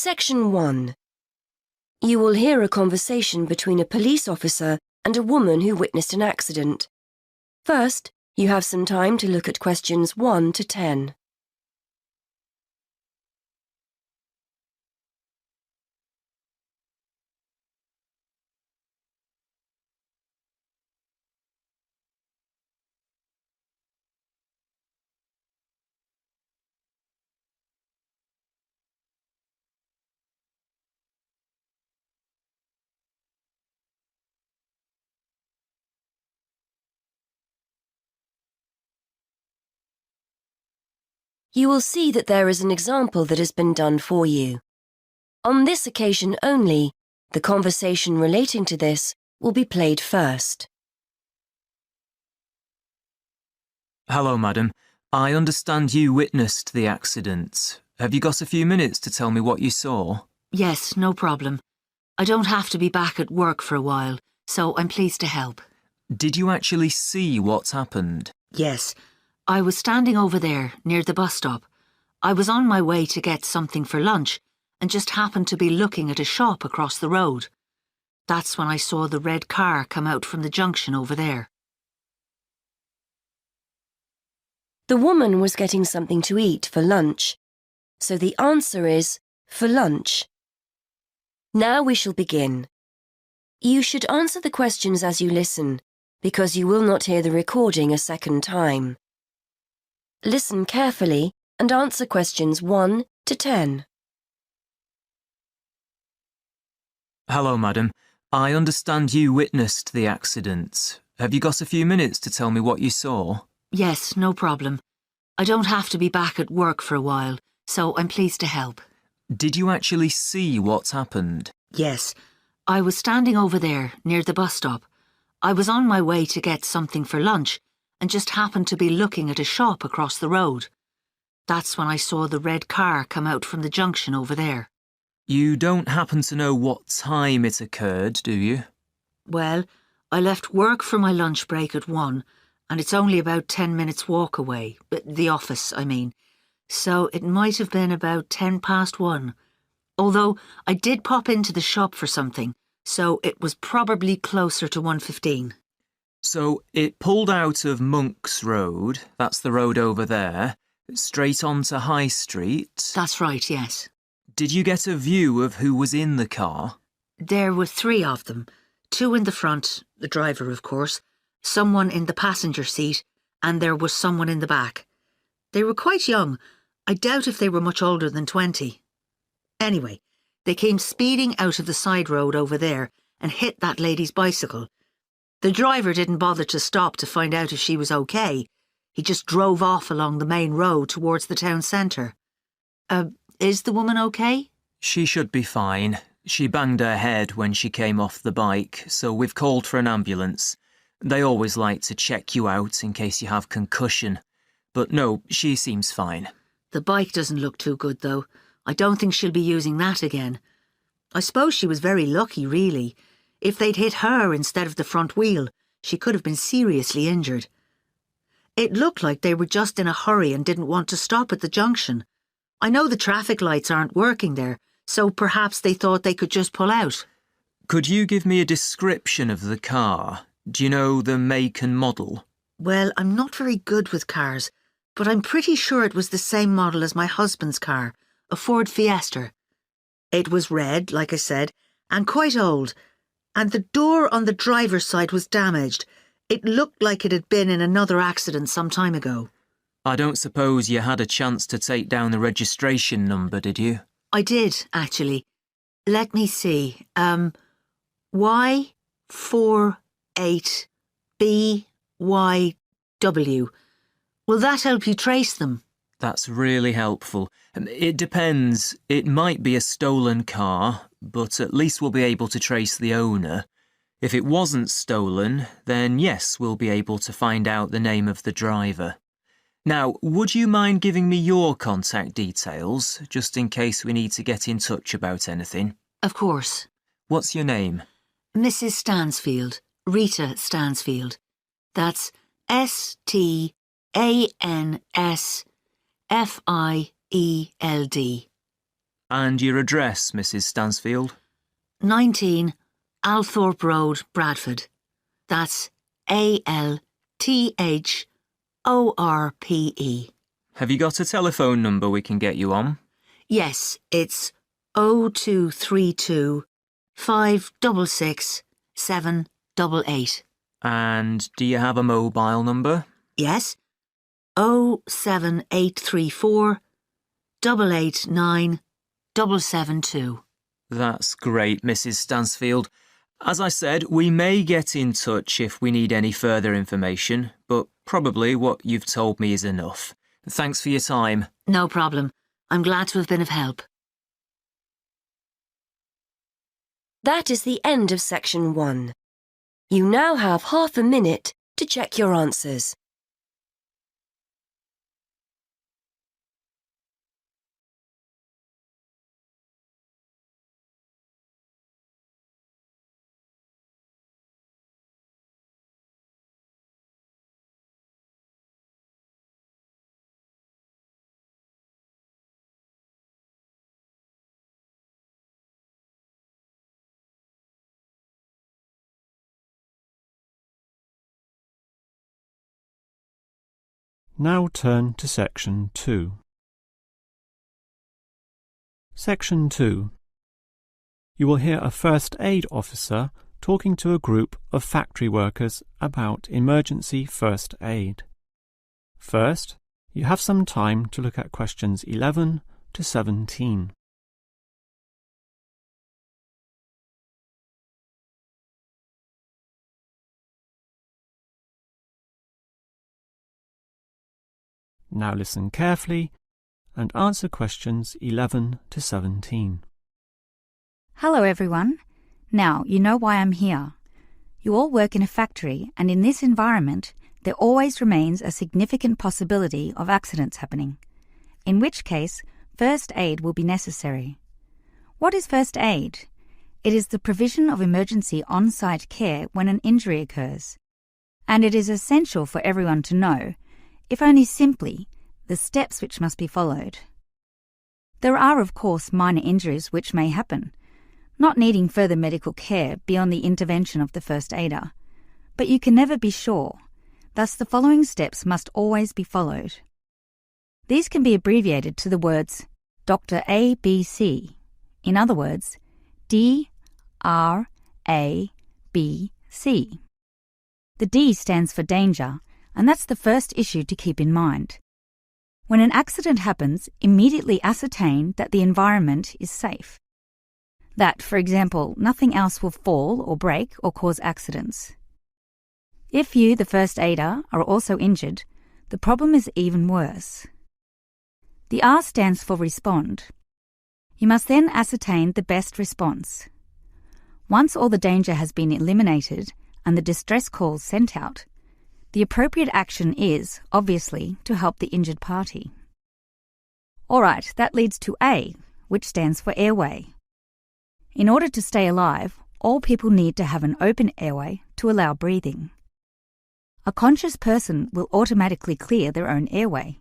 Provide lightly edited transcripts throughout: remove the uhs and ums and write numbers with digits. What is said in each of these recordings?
Section 1. You will hear a conversation between a police officer and a woman who witnessed an accident. First, you have some time to look at questions 1 to 10. You will see that there is an example that has been done for you. On this occasion only, the conversation relating to this will be played first. Hello, madam. I understand you witnessed the accident. Have you got a few minutes to tell me what you saw? Yes, no problem. I don't have to be back at work for a while, so I'm pleased to help. Did you actually see what happened? Yes. I was standing over there, near the bus stop. I was on my way to get something for lunch and just happened to be looking at a shop across the road. That's when I saw the red car come out from the junction over there. The woman was getting something to eat for lunch, so the answer is for lunch. Now we shall begin. You should answer the questions as you listen, because you will not hear the recording a second time. Listen carefully and answer questions 1 to 10. Hello, madam. I understand you witnessed the accident. Have you got a few minutes to tell me what you saw? Yes, no problem. I don't have to be back at work for a while, so I'm pleased to help. Did you actually see what happened? Yes. I was standing over there, near the bus stop. I was on my way to get something for lunch and just happened to be looking at a shop across the road. That's when I saw the red car come out from the junction over there. You don't happen to know what time it occurred, do you? Well, I left work for my lunch break at 1, and it's only about 10 minutes walk away, the office, I mean. So it might have been about 1:10. Although I did pop into the shop for something, so it was probably closer to 1:15. So it pulled out of Monk's Road, that's the road over there, straight onto High Street. That's right, yes. Did you get a view of who was in the car? There were 3 of them. 2 in the front, the driver of course, someone in the passenger seat, and there was someone in the back. They were quite young. I doubt if they were much older than 20. Anyway, they came speeding out of the side road over there and hit that lady's bicycle. The driver didn't bother to stop to find out if she was okay. He just drove off along the main road towards the town centre. Is the woman okay? She should be fine. She banged her head when she came off the bike, so we've called for an ambulance. They always like to check you out in case you have concussion. But no, she seems fine. The bike doesn't look too good, though. I don't think she'll be using that again. I suppose she was very lucky, really. If they'd hit her instead of the front wheel, she could have been seriously injured. It looked like they were just in a hurry and didn't want to stop at the junction. I know the traffic lights aren't working there, so perhaps they thought they could just pull out. Could you give me a description of the car? Do you know the make and model? Well, I'm not very good with cars, but I'm pretty sure it was the same model as my husband's car, a Ford Fiesta. It was red, like I said, and quite old, and the door on the driver's side was damaged. It looked like it had been in another accident some time ago. I don't suppose you had a chance to take down the registration number, did you? I did, actually. Let me see. Y48BYW. Will that help you trace them? That's really helpful. It depends. It might be a stolen car, but at least we'll be able to trace the owner. If it wasn't stolen, then yes, we'll be able to find out the name of the driver. Now, would you mind giving me your contact details, just in case we need to get in touch about anything? Of course. What's your name? Mrs. Stansfield. Rita Stansfield. That's STANSFIELD. And your address, Mrs. Stansfield? 19 Althorpe Road, Bradford. That's ALTHORPE. Have you got a telephone number we can get you on? Yes, it's 0232 566 788. And do you have a mobile number? Yes, 07834 889 772. That's great, Mrs. Stansfield. As I said, we may get in touch if we need any further information, but probably what you've told me is enough. Thanks for your time. No problem. I'm glad to have been of help. That is the end of section 1. You now have half a minute to check your answers. Now turn to Section 2. Section 2. You will hear a first aid officer talking to a group of factory workers about emergency first aid. First, you have some time to look at questions 11 to 17. Now listen carefully and answer questions 11 to 17. Hello everyone. Now you know why I'm here. You all work in a factory, and in this environment there always remains a significant possibility of accidents happening, in which case first aid will be necessary. What is first aid? It is the provision of emergency on-site care when an injury occurs, and it is essential for everyone to know, if only simply, the steps which must be followed. There are, of course, minor injuries which may happen, not needing further medical care beyond the intervention of the first aider, but you can never be sure, thus the following steps must always be followed. These can be abbreviated to the words Dr. ABC, in other words, DRABC. The D stands for danger, and that's the first issue to keep in mind. When an accident happens, immediately ascertain that the environment is safe. That, for example, nothing else will fall or break or cause accidents. If you, the first aider, are also injured, the problem is even worse. The R stands for respond. You must then ascertain the best response. Once all the danger has been eliminated and the distress calls sent out, the appropriate action is, obviously, to help the injured party. All right, that leads to A, which stands for airway. In order to stay alive, all people need to have an open airway to allow breathing. A conscious person will automatically clear their own airway.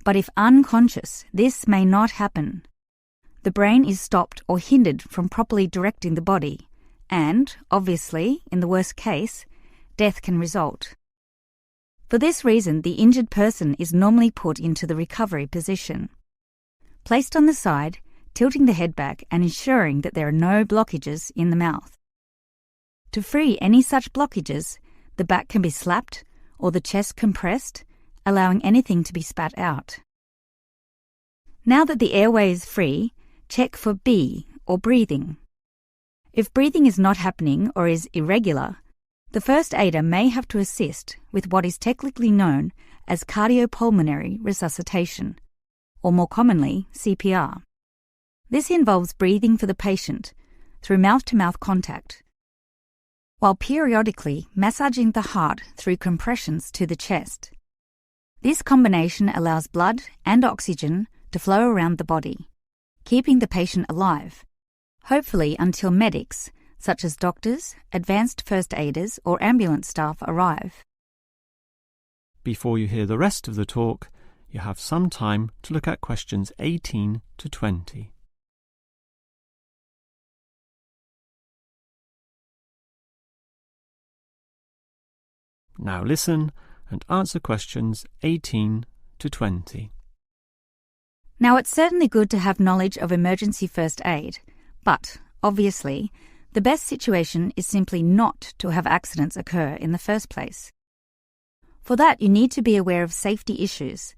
But if unconscious, this may not happen. The brain is stopped or hindered from properly directing the body, and, obviously, in the worst case, death can result. For this reason, the injured person is normally put into the recovery position. Placed on the side, tilting the head back and ensuring that there are no blockages in the mouth. To free any such blockages, the back can be slapped or the chest compressed, allowing anything to be spat out. Now that the airway is free, check for B, or breathing. If breathing is not happening or is irregular, the first aider may have to assist with what is technically known as cardiopulmonary resuscitation, or more commonly, CPR. This involves breathing for the patient through mouth-to-mouth contact, while periodically massaging the heart through compressions to the chest. This combination allows blood and oxygen to flow around the body, keeping the patient alive, hopefully until medics, such as doctors, advanced first aiders, or ambulance staff arrive. Before you hear the rest of the talk, you have some time to look at questions 18 to 20. Now listen and answer questions 18 to 20. Now, it's certainly good to have knowledge of emergency first aid, but, obviously, the best situation is simply not to have accidents occur in the first place. For that, you need to be aware of safety issues,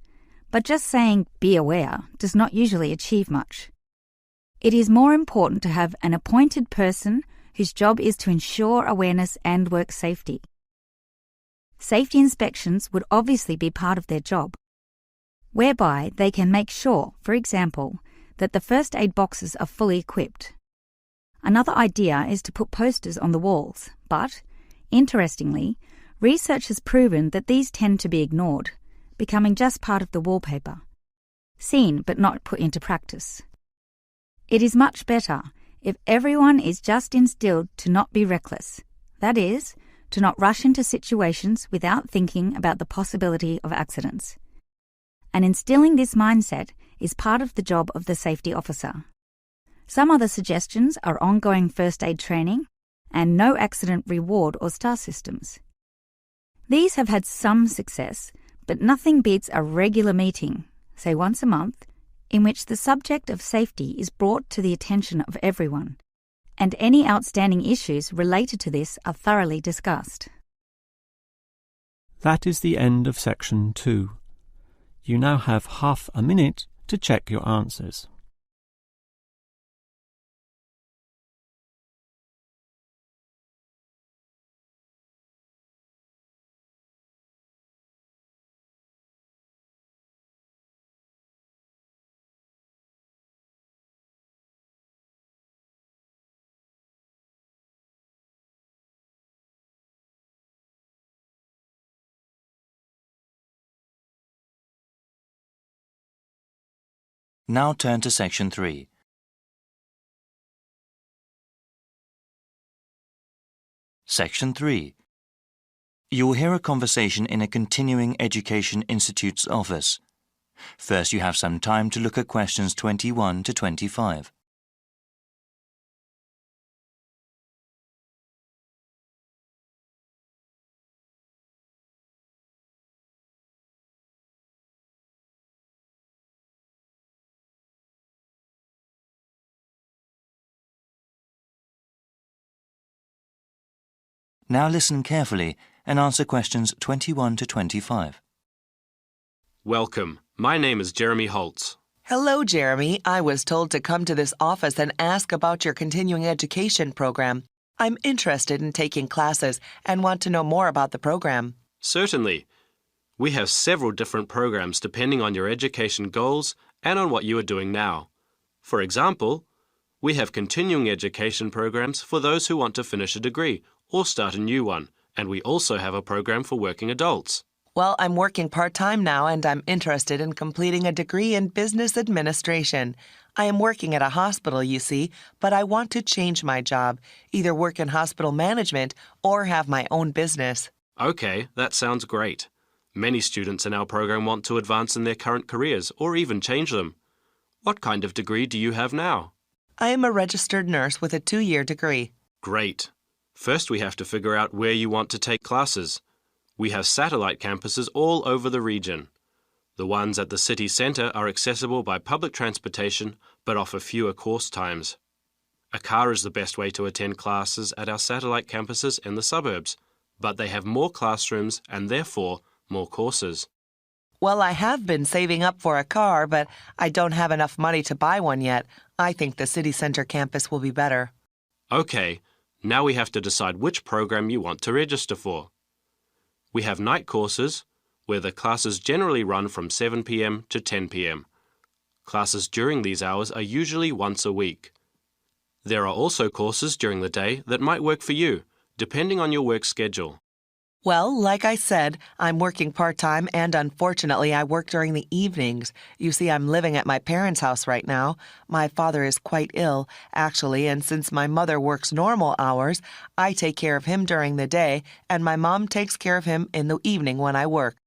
but just saying "be aware" does not usually achieve much. It is more important to have an appointed person whose job is to ensure awareness and work safety. Safety inspections would obviously be part of their job, whereby they can make sure, for example, that the first aid boxes are fully equipped. Another idea is to put posters on the walls, but, interestingly, research has proven that these tend to be ignored, becoming just part of the wallpaper, seen but not put into practice. It is much better if everyone is just instilled to not be reckless, that is, to not rush into situations without thinking about the possibility of accidents. And instilling this mindset is part of the job of the safety officer. Some other suggestions are ongoing first aid training and no accident reward or star systems. These have had some success, but nothing beats a regular meeting, say once a month, in which the subject of safety is brought to the attention of everyone, and any outstanding issues related to this are thoroughly discussed. That is the end of section 2. You now have half a minute to check your answers. Now turn to section 3. Section 3. You will hear a conversation in a continuing education institute's office. First, you have some time to look at questions 21 to 25. Now listen carefully and answer questions 21 to 25. Welcome. My name is Jeremy Holtz. Hello, Jeremy. I was told to come to this office and ask about your continuing education program. I'm interested in taking classes and want to know more about the program. Certainly. We have several different programs depending on your education goals and on what you are doing now. For example, we have continuing education programs for those who want to finish a degree or start a new one, and we also have a program for working adults. Well, I'm working part-time now and I'm interested in completing a degree in business administration. I am working at a hospital, you see, but I want to change my job, either work in hospital management or have my own business. Okay, that sounds great. Many students in our program want to advance in their current careers or even change them. What kind of degree do you have now? I am a registered nurse with a 2-year degree. Great. First, we have to figure out where you want to take classes. We have satellite campuses all over the region. The ones at the city centre are accessible by public transportation but offer fewer course times. A car is the best way to attend classes at our satellite campuses in the suburbs, but they have more classrooms and therefore more courses. Well, I have been saving up for a car, but I don't have enough money to buy one yet. I think the city centre campus will be better. Okay, now we have to decide which program you want to register for. We have night courses, where the classes generally run from 7 p.m. to 10 p.m. Classes during these hours are usually once a week. There are also courses during the day that might work for you, depending on your work schedule. Well, like I said, I'm working part-time and unfortunately I work during the evenings. You see, I'm living at my parents' house right now. My father is quite ill, actually, and since my mother works normal hours, I take care of him during the day and my mom takes care of him in the evening when I work.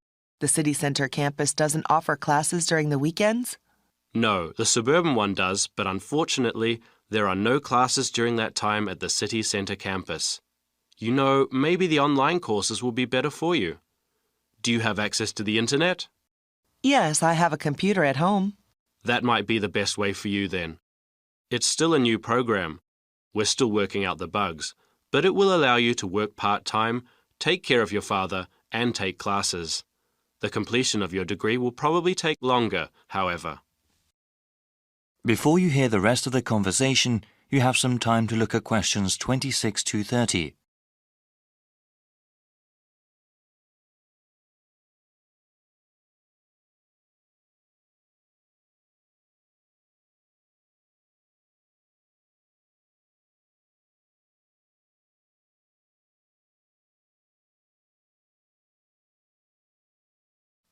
The city center campus doesn't offer classes during the weekends? No, the suburban one does, but unfortunately, there are no classes during that time at the city centre campus. You know, maybe the online courses will be better for you. Do you have access to the internet? Yes, I have a computer at home. That might be the best way for you then. It's still a new program. We're still working out the bugs, but it will allow you to work part-time, take care of your father, and take classes. The completion of your degree will probably take longer, however. Before you hear the rest of the conversation, you have some time to look at questions 26 to 30.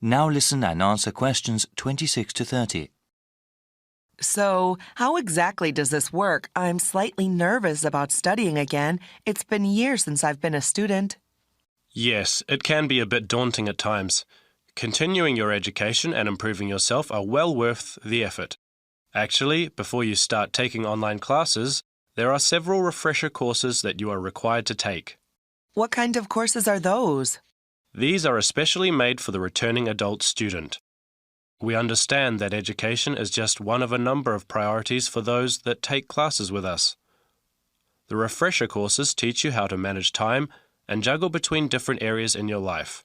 Now listen and answer questions 26 to 30. So, how exactly does this work? I'm slightly nervous about studying again. It's been years since I've been a student. Yes, it can be a bit daunting at times. Continuing your education and improving yourself are well worth the effort. Actually, before you start taking online classes, there are several refresher courses that you are required to take. What kind of courses are those? These are especially made for the returning adult student. We understand that education is just one of a number of priorities for those that take classes with us. The refresher courses teach you how to manage time and juggle between different areas in your life.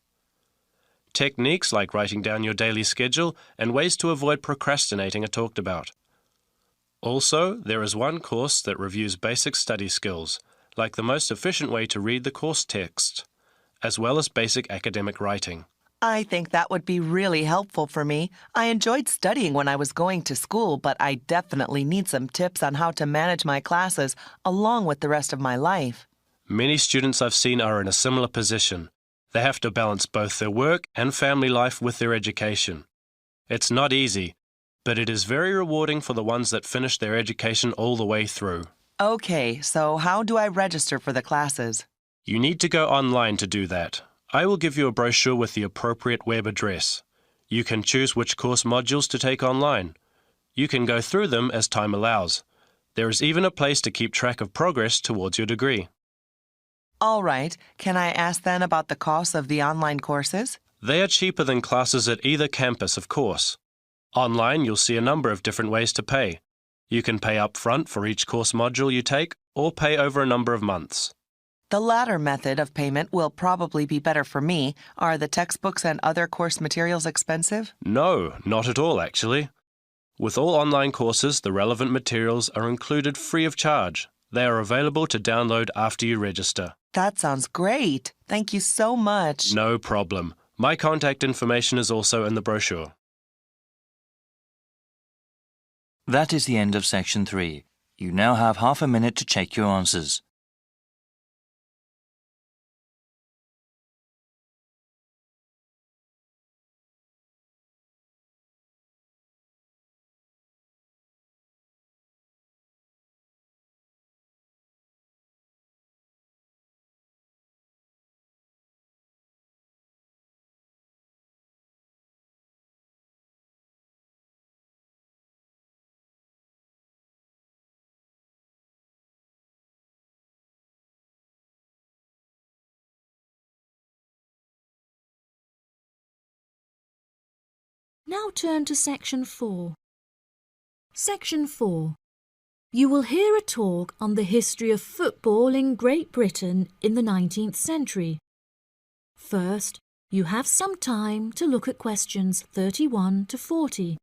Techniques like writing down your daily schedule and ways to avoid procrastinating are talked about. Also, there is one course that reviews basic study skills, like the most efficient way to read the course text, as well as basic academic writing. I think that would be really helpful for me. I enjoyed studying when I was going to school, but I definitely need some tips on how to manage my classes along with the rest of my life. Many students I've seen are in a similar position. They have to balance both their work and family life with their education. It's not easy, but it is very rewarding for the ones that finish their education all the way through. Okay, so how do I register for the classes? You need to go online to do that. I will give you a brochure with the appropriate web address. You can choose which course modules to take online. You can go through them as time allows. There is even a place to keep track of progress towards your degree. All right, can I ask then about the cost of the online courses? They are cheaper than classes at either campus, of course. Online, you'll see a number of different ways to pay. You can pay up front for each course module you take, or pay over a number of months. The latter method of payment will probably be better for me. Are the textbooks and other course materials expensive? No, not at all, actually. With all online courses, the relevant materials are included free of charge. They are available to download after you register. That sounds great. Thank you so much. No problem. My contact information is also in the brochure. That is the end of section 3. You now have half a minute to check your answers. Now turn to Section 4. Section 4. You will hear a talk on the history of football in Great Britain in the 19th century. First, you have some time to look at questions 31 to 40.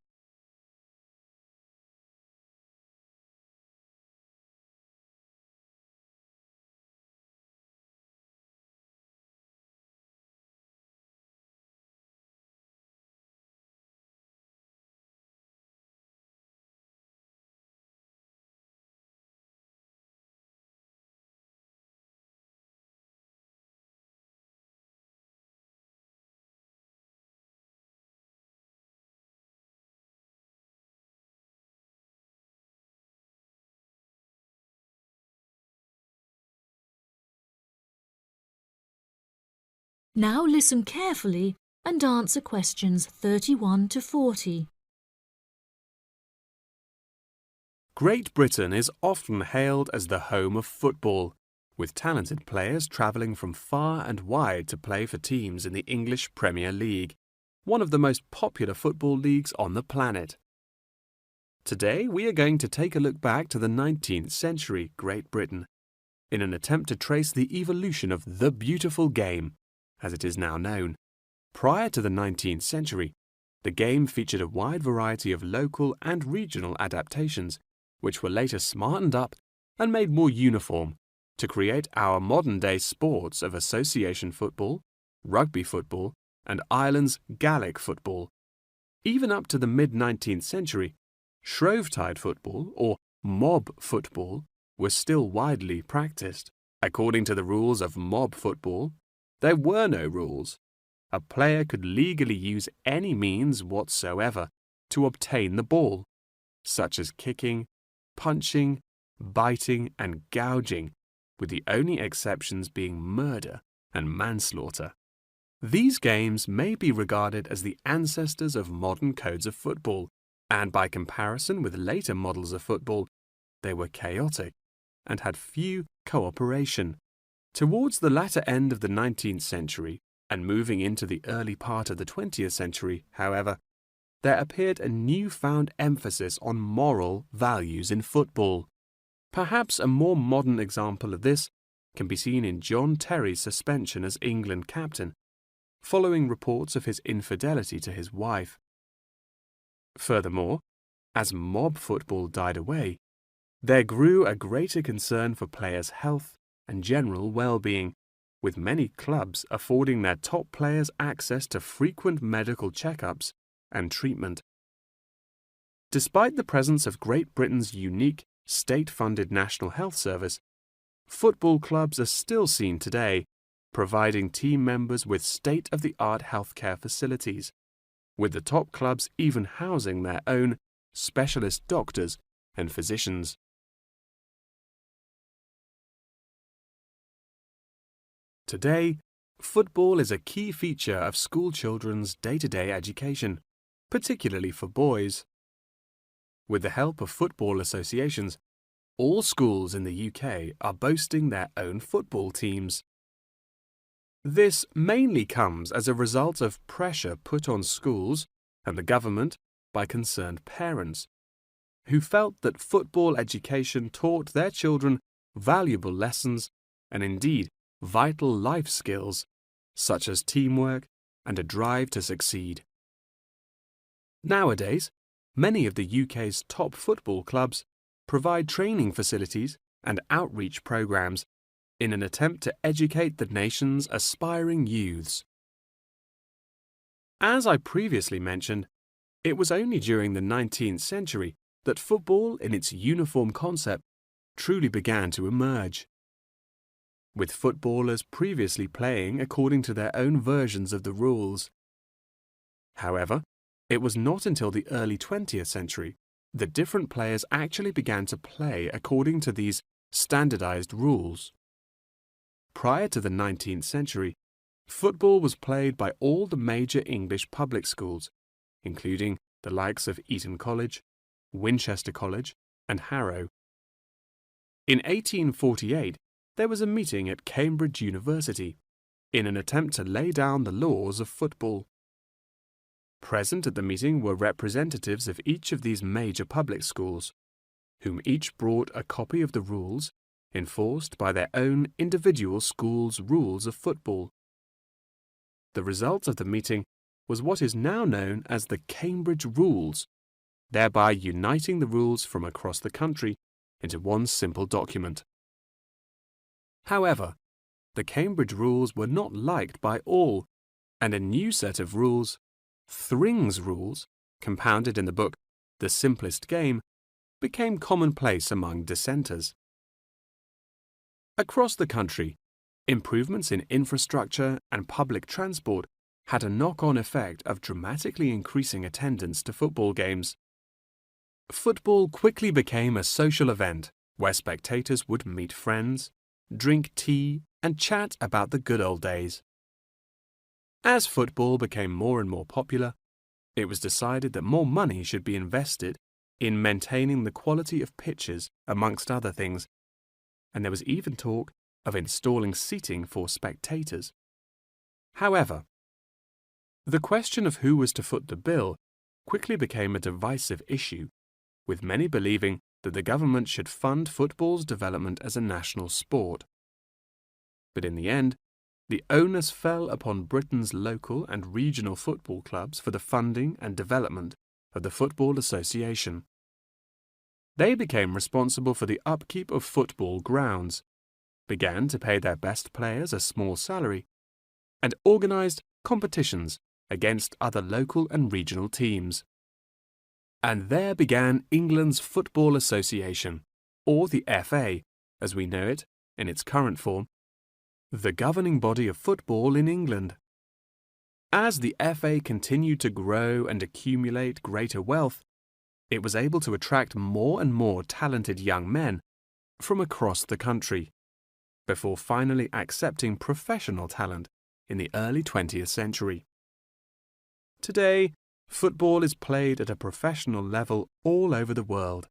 Now listen carefully and answer questions 31 to 40. Great Britain is often hailed as the home of football. with talented players travelling from far and wide to play for teams in the English Premier League, one of the most popular football leagues on the planet. Today we are going to take a look back to the 19th century Great Britain in an attempt to trace the evolution of the beautiful game, as it is now known. Prior to the 19th century, the game featured a wide variety of local and regional adaptations, which were later smartened up and made more uniform to create our modern-day sports of association football, rugby football, and Ireland's Gaelic football. Even up to the mid-19th century, Shrovetide football, or mob football, was still widely practiced. According to the rules of mob football, there were no rules. A player could legally use any means whatsoever to obtain the ball, such as kicking, punching, biting, and gouging, with the only exceptions being murder and manslaughter. These games may be regarded as the ancestors of modern codes of football, and by comparison with later models of football, they were chaotic and had few cooperation. Towards the latter end of the 19th century and moving into the early part of the 20th century, however, there appeared a newfound emphasis on moral values in football. Perhaps a more modern example of this can be seen in John Terry's suspension as England captain, following reports of his infidelity to his wife. Furthermore, as mob football died away, there grew a greater concern for players' health and general well-being, with many clubs affording their top players access to frequent medical checkups and treatment. Despite the presence of Great Britain's unique state-funded National Health Service, football clubs are still seen today providing team members with state-of-the-art healthcare facilities, with the top clubs even housing their own specialist doctors and physicians. Today, football is a key feature of school children's day-to-day education, particularly for boys. With the help of football associations, all schools in the UK are boasting their own football teams. This mainly comes as a result of pressure put on schools and the government by concerned parents, who felt that football education taught their children valuable lessons and indeed vital life skills, such as teamwork and a drive to succeed. Nowadays, many of the UK's top football clubs provide training facilities and outreach programs in an attempt to educate the nation's aspiring youths. As I previously mentioned, it was only during the 19th century that football in its uniform concept truly began to emerge, with footballers previously playing according to their own versions of the rules. However, it was not until the early 20th century that different players actually began to play according to these standardized rules. Prior to the 19th century, football was played by all the major English public schools, including the likes of Eton College, Winchester College, and Harrow. In 1848, there was a meeting at Cambridge University in an attempt to lay down the laws of football. Present at the meeting were representatives of each of these major public schools, whom each brought a copy of the rules enforced by their own individual school's rules of football. The result of the meeting was what is now known as the Cambridge Rules, thereby uniting the rules from across the country into one simple document. However, the Cambridge Rules were not liked by all, and a new set of rules, Thring's Rules, compounded in the book The Simplest Game, became commonplace among dissenters. Across the country, improvements in infrastructure and public transport had a knock-on effect of dramatically increasing attendance to football games. Football quickly became a social event where spectators would meet friends, drink tea, and chat about the good old days. As football became more and more popular, it was decided that more money should be invested in maintaining the quality of pitches, amongst other things, and there was even talk of installing seating for spectators. However, the question of who was to foot the bill quickly became a divisive issue, with many believing that the government should fund football's development as a national sport. But in the end, the onus fell upon Britain's local and regional football clubs for the funding and development of the Football Association. They became responsible for the upkeep of football grounds, began to pay their best players a small salary, and organised competitions against other local and regional teams. And there began England's Football Association, or the FA, as we know it in its current form, the governing body of football in England. As the FA continued to grow and accumulate greater wealth, it was able to attract more and more talented young men from across the country, before finally accepting professional talent in the early 20th century. Today, football is played at a professional level all over the world.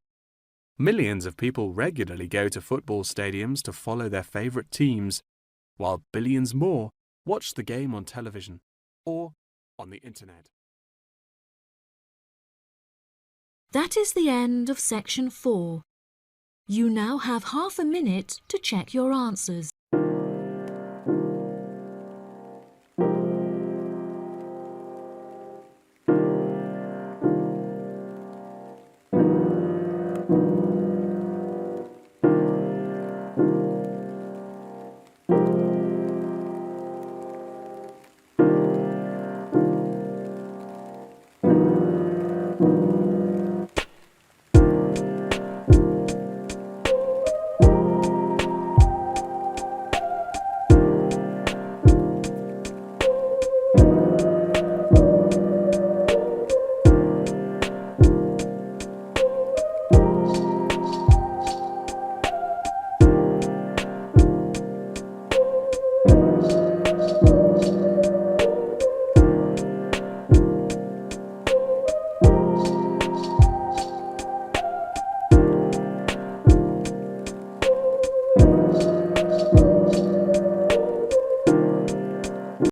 Millions of people regularly go to football stadiums to follow their favourite teams, while billions more watch the game on television or on the internet. That is the end of section 4. You now have half a minute to check your answers.